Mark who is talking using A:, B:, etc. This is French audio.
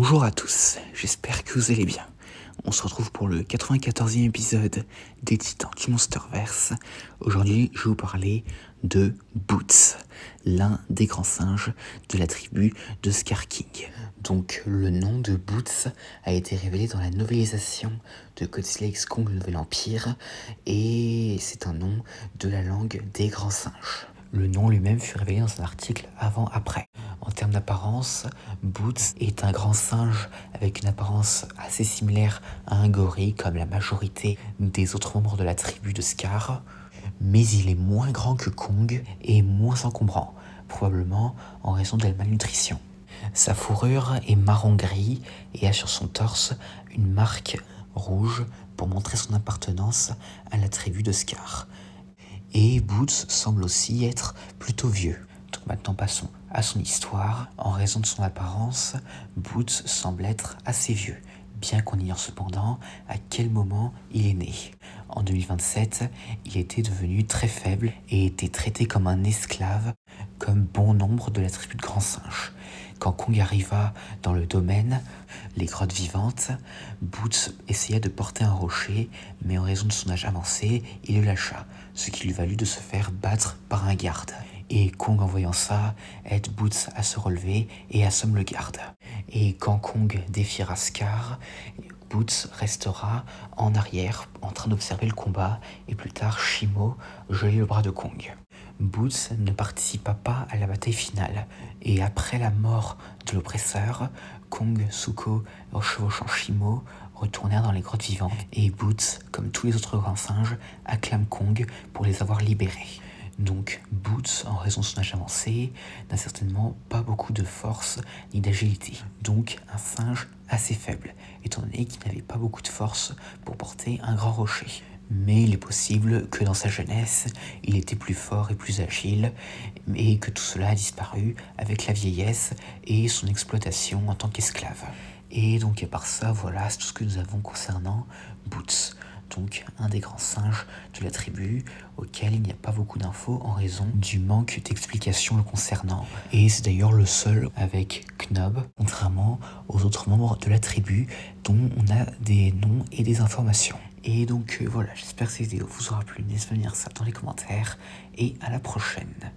A: Bonjour à tous, j'espère que vous allez bien. On se retrouve pour le 94e épisode des Titans du Monsterverse. Aujourd'hui, je vais vous parler de Boots, l'un des grands singes de la tribu de Scar King. Donc, le nom de Boots a été révélé dans la novélisation de Godzilla x Kong, le Nouvel Empire, et c'est un nom de la langue des grands singes. Le nom lui-même fut révélé dans un article avant-après. En termes d'apparence, Boots est un grand singe avec une apparence assez similaire à un gorille comme la majorité des autres membres de la tribu de Scar, mais il est moins grand que Kong et moins encombrant, probablement en raison de la malnutrition. Sa fourrure est marron-gris et a sur son torse une marque rouge pour montrer son appartenance à la tribu de Scar. Et Boots semble aussi être plutôt vieux. Donc maintenant passons à son histoire. En raison de son apparence, Boots semble être assez vieux, bien qu'on ignore cependant à quel moment il est né. En 2027, il était devenu très faible et était traité comme un esclave, comme bon nombre de la tribu de grands singes. Quand Kong arriva dans le domaine, les grottes vivantes, Boots essaya de porter un rocher, mais en raison de son âge avancé, il le lâcha, ce qui lui valut de se faire battre par un garde. Et Kong, en voyant ça, aide Boots à se relever et assomme le garde. Et quand Kong défiera Scar, Boots restera en arrière en train d'observer le combat et plus tard Shimo gelait le bras de Kong. Boots ne participa pas à la bataille finale et après la mort de l'oppresseur, Kong, Zuko et chevauchant Shimo retournèrent dans les grottes vivantes et Boots, comme tous les autres grands singes, acclament Kong pour les avoir libérés. Donc Boots, en raison de son âge avancé, n'a certainement pas beaucoup de force ni d'agilité. Donc un singe assez faible, étant donné qu'il n'avait pas beaucoup de force pour porter un grand rocher. Mais il est possible que dans sa jeunesse, il était plus fort et plus agile, et que tout cela a disparu avec la vieillesse et son exploitation en tant qu'esclave. Et donc à part ça, voilà, c'est tout ce que nous avons concernant Boots. Donc un des grands singes de la tribu auquel il n'y a pas beaucoup d'infos en raison du manque d'explications le concernant. Et c'est d'ailleurs le seul avec Knob, contrairement aux autres membres de la tribu dont on a des noms et des informations. Et donc voilà, j'espère que cette vidéo vous aura plu, n'hésitez pas à me dire ça dans les commentaires et à la prochaine.